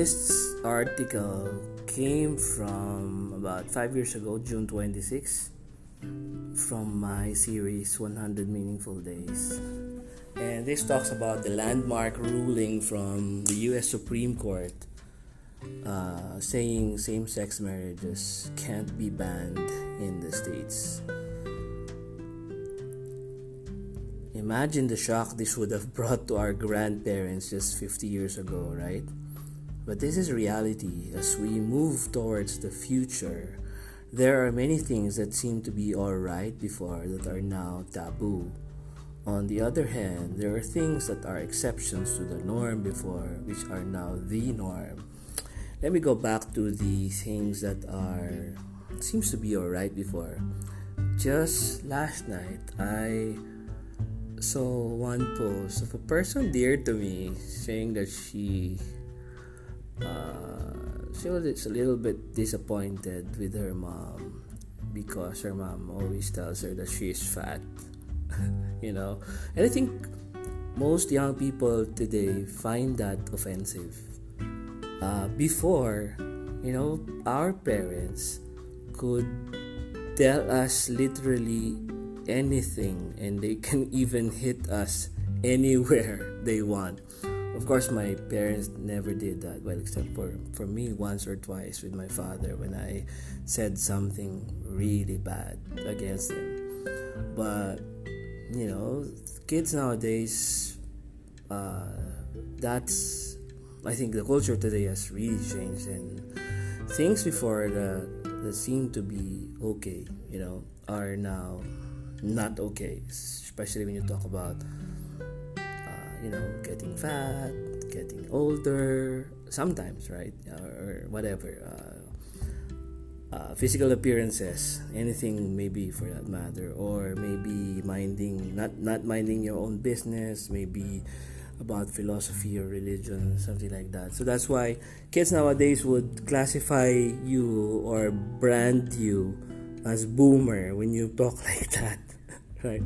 This article came from about 5 years ago, June 26, from my series 100 Meaningful Days. And this talks about the landmark ruling from the US Supreme Court saying same-sex marriages can't be banned in the States. Imagine the shock this would have brought to our grandparents just 50 years ago, right? But this is reality as we move towards the future. There are many things that seem to be alright before that are now taboo. On the other hand, there are things that are exceptions to the norm before, which are now the norm. Let me go back to the things that seems to be alright before. Just last night, I saw one post of a person dear to me saying that she was a little bit disappointed with her mom because her mom always tells her that she is fat. And I think most young people today find that offensive. Before, our parents could tell us literally anything and they can even hit us anywhere they want. Of course, my parents never did that, well, except for me once or twice with my father when I said something really bad against him. But kids nowadays, I think the culture today has really changed, and things before that seemed to be okay, are now not okay, especially when you talk about getting fat, getting older, sometimes, right? Or whatever, physical appearances, anything maybe for that matter, or maybe not minding your own business, maybe about philosophy or religion, something like that. So that's why kids nowadays would classify you or brand you as boomer when you talk like that, right?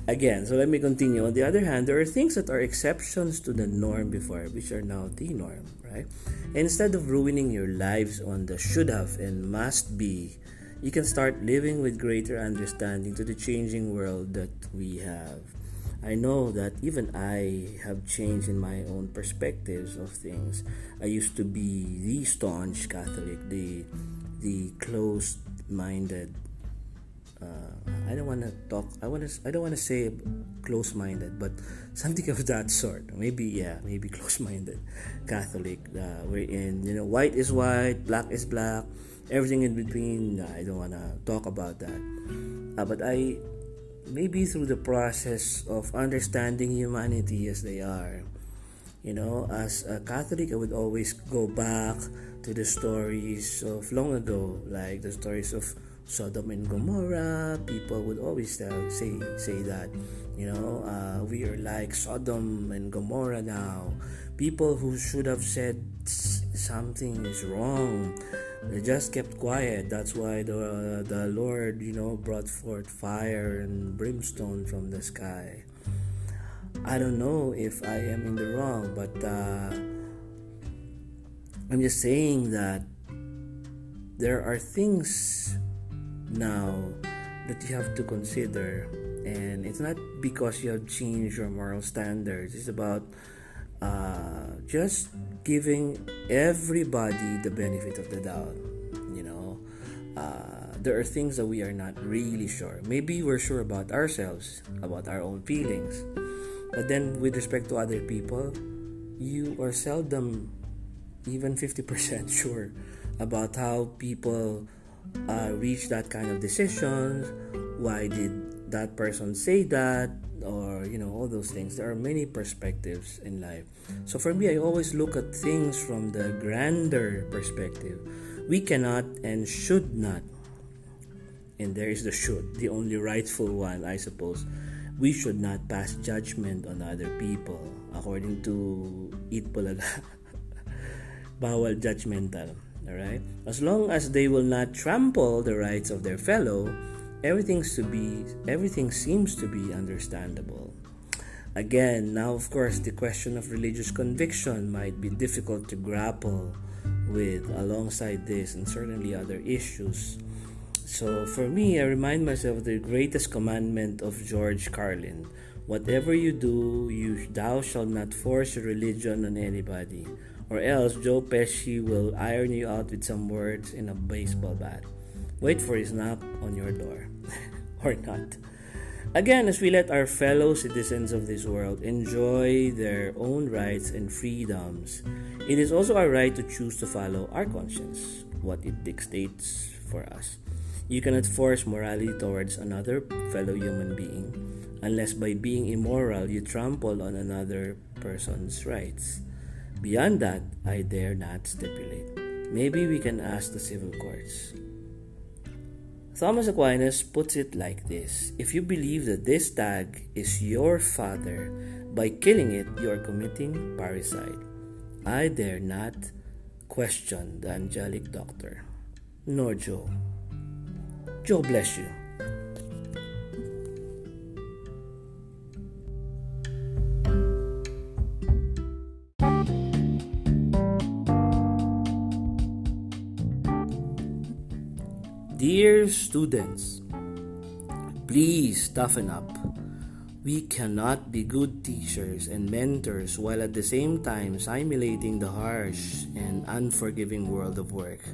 Again, so let me continue. On the other hand, there are things that are exceptions to the norm before, which are now the norm, right? Instead of ruining your lives on the should have and must be, you can start living with greater understanding to the changing world that we have. I know that even I have changed in my own perspectives of things. I used to be the staunch Catholic, the closed-minded. I don't want to say close-minded, but something of that sort. Maybe close-minded Catholic. Wherein white is white, black is black, everything in between. I don't want to talk about that. But I maybe through the process of understanding humanity as they are, as a Catholic, I would always go back to the stories of long ago, like the stories of Sodom and Gomorrah. People would always say that, we are like Sodom and Gomorrah now. People who should have said something is wrong, they just kept quiet. That's why the Lord, brought forth fire and brimstone from the sky. I don't know if I am in the wrong, but I'm just saying that there are things now that you have to consider, and it's not because you have changed your moral standards. It's about just giving everybody the benefit of the doubt. There are things that we are not really sure. Maybe we're sure about ourselves, about our own feelings, but then with respect to other people, you are seldom even 50% sure about how people reach that kind of decisions. Why did that person say that? Or all those things. There are many perspectives in life. So for me, I always look at things from the grander perspective. We cannot and should not, and there is the should, the only rightful one, I suppose. We should not pass judgment on other people according to Eat Bulaga. Bawal judgmental. Alright? As long as they will not trample the rights of their fellow, everything seems to be understandable. Again, now of course, the question of religious conviction might be difficult to grapple with alongside this and certainly other issues. So for me, I remind myself of the greatest commandment of George Carlin. Whatever you do, thou shalt not force your religion on anybody, or else Joe Pesci will iron you out with some words in a baseball bat. Wait for his knock on your door. Or not. Again, as we let our fellow citizens of this world enjoy their own rights and freedoms, it is also our right to choose to follow our conscience, what it dictates for us. You cannot force morality towards another fellow human being unless by being immoral you trample on another person's rights. Beyond that, I dare not stipulate. Maybe we can ask the civil courts. Thomas Aquinas puts it like this: if you believe that this stag is your father, by killing it you are committing parricide. I dare not question the angelic doctor, nor Joe. Joe bless you. Dear students, please toughen up. We cannot be good teachers and mentors while at the same time simulating the harsh and unforgiving world of work,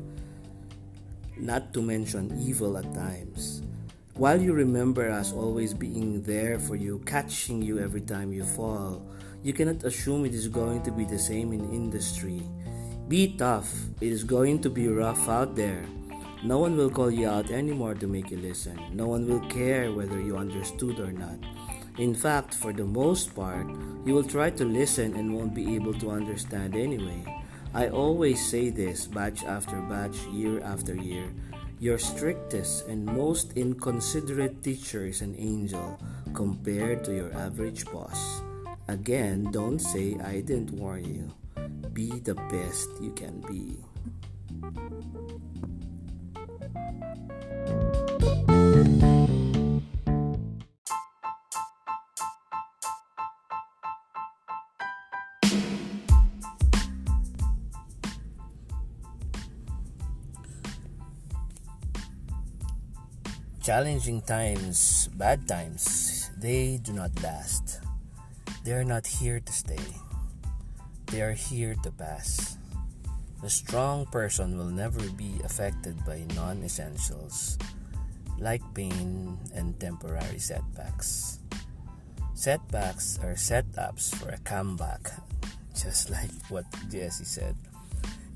not to mention evil at times. While you remember us always being there for you, catching you every time you fall, you cannot assume it is going to be the same in industry. Be tough. It is going to be rough out there. No one will call you out anymore to make you listen. No one will care whether you understood or not. In fact, for the most part, you will try to listen and won't be able to understand anyway. I always say this, batch after batch, year after year. Your strictest and most inconsiderate teacher is an angel compared to your average boss. Again, don't say I didn't warn you. Be the best you can be. Challenging times, bad times, they do not last. They are not here to stay. They are here to pass. The strong person will never be affected by non-essentials like pain and temporary setbacks. Setbacks are setups for a comeback, just like what Jesse said.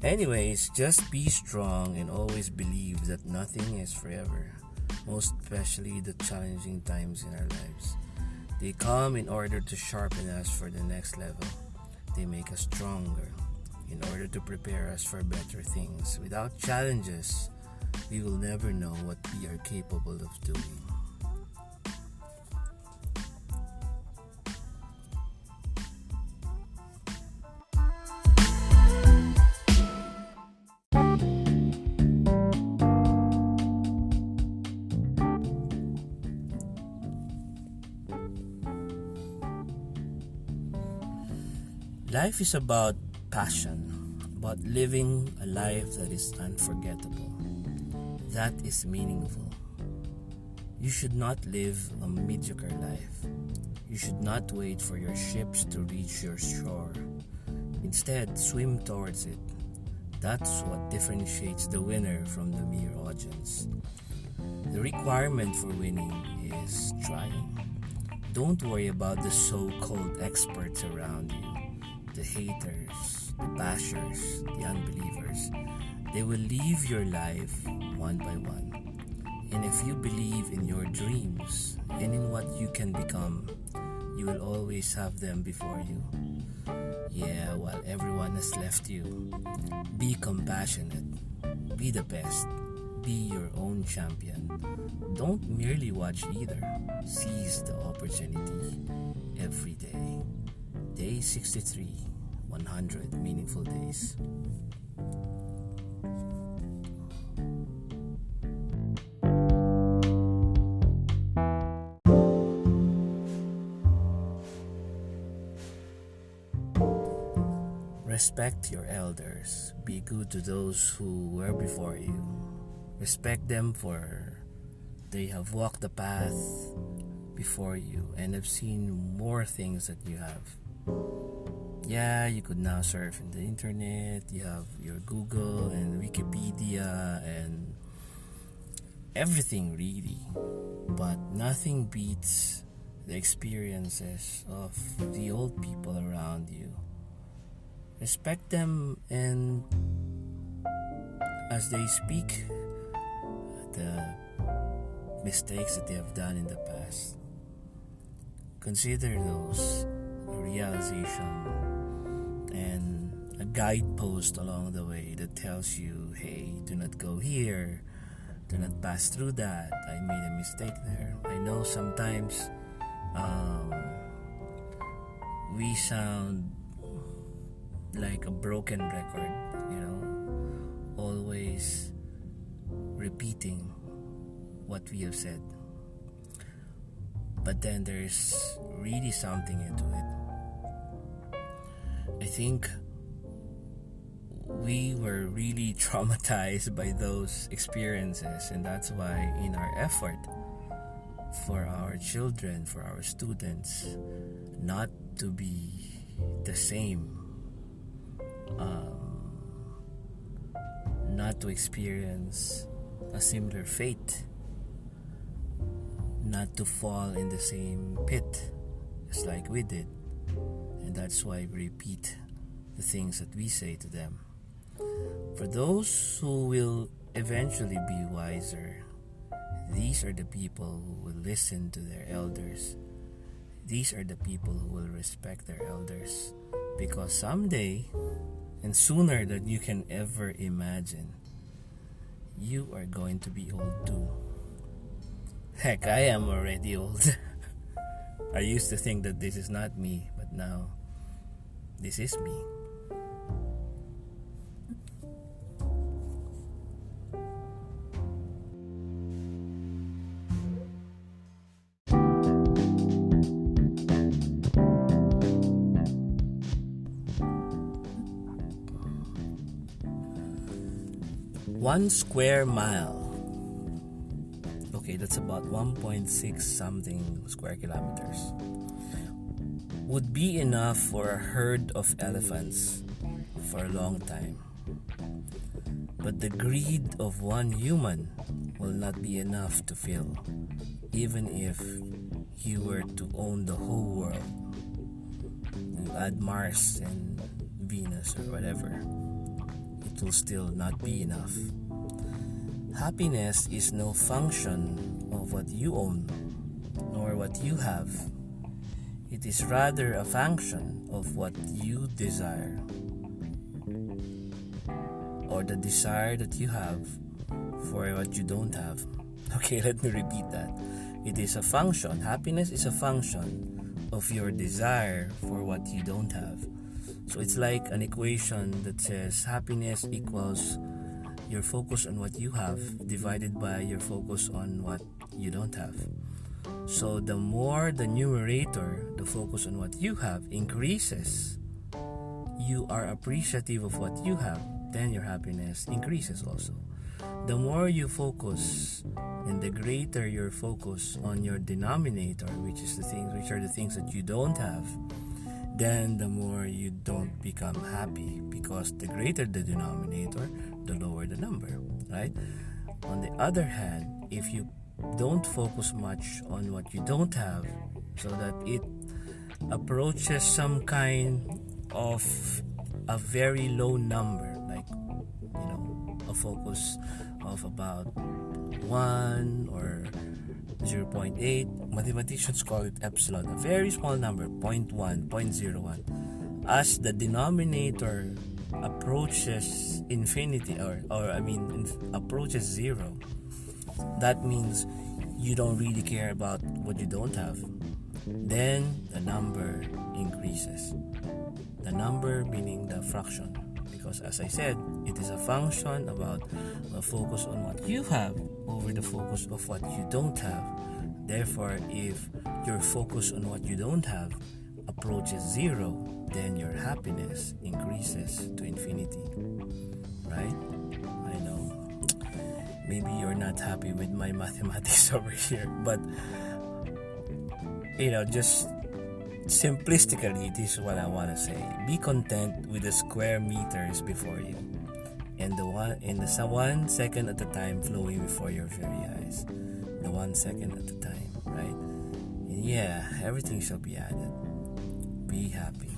Anyways, just be strong and always believe that nothing is forever, most especially the challenging times in our lives. They come in order to sharpen us for the next level. They make us stronger in order to prepare us for better things. Without challenges, we will never know what we are capable of doing. Life is about passion, about living a life that is unforgettable, that is meaningful. You should not live a mediocre life. You should not wait for your ships to reach your shore. Instead, swim towards it. That's what differentiates the winner from the mere audience. The requirement for winning is trying. Don't worry about the so-called experts around you. The haters, the bashers, the unbelievers. They will leave your life one by one. And if you believe in your dreams and in what you can become, you will always have them before you. Yeah, while everyone has left you, be compassionate. Be the best. Be your own champion. Don't merely watch either. Seize the opportunity every day. Day 63, 100 meaningful days. Respect your elders. Be good to those who were before you. Respect them for they have walked the path before you and have seen more things that you have. Yeah, you could now surf in the internet. You have your Google and Wikipedia and everything really. But nothing beats the experiences of the old people around you. Respect them, and as they speak the mistakes that they have done in the past, consider those a realization and a guidepost along the way that tells you, hey, do not go here, do not pass through that, I made a mistake there. I know sometimes we sound like a broken record, always repeating what we have said. But then there's really something into it. I think we were really traumatized by those experiences, and that's why in our effort for our children, for our students, not to be the same, not to experience a similar fate, not to fall in the same pit just like we did. And that's why we repeat the things that we say to them. For those who will eventually be wiser, these are the people who will listen to their elders. These are the people who will respect their elders, because someday, and sooner than you can ever imagine, you are going to be old too. Heck, I am already old. I used to think that this is not me, but now this is me. One square mile. Okay, that's about 1.6 something square kilometers. Would be enough for a herd of elephants for a long time. But the greed of one human will not be enough to fill, even if you were to own the whole world. You add Mars and Venus or whatever, it will still not be enough. Happiness is no function of what you own nor what you have. It is rather a function of what you desire, or the desire that you have for what you don't have. Okay, let me repeat that. It is a function. Happiness is a function of your desire for what you don't have. So it's like an equation that says happiness equals your focus on what you have divided by your focus on what you don't have. So the more the numerator, the focus on what you have, increases, you are appreciative of what you have, then your happiness increases also. The more you focus and the greater your focus on your denominator, which are the things that you don't have, then the more you don't become happy, because the greater the denominator, the lower the number, right? On the other hand, if you don't focus much on what you don't have, so that it approaches some kind of a very low number, like a focus of about 1 or 0.8, mathematicians call it epsilon, a very small number, 0.1, 0.01. As the denominator approaches infinity, approaches zero, that means you don't really care about what you don't have. Then the number increases. The number meaning the fraction, because as I said, it is a function about a focus on what you have over the focus of what you don't have. Therefore, if your focus on what you don't have approaches zero, then your happiness increases to infinity. Right? I know. Maybe you're not happy with my mathematics over here, but just simplistically, this is what I want to say. Be content with the square meters before you, and the 1 second at a time flowing before your very eyes. The 1 second at a time, right? And yeah, everything shall be added. Be happy.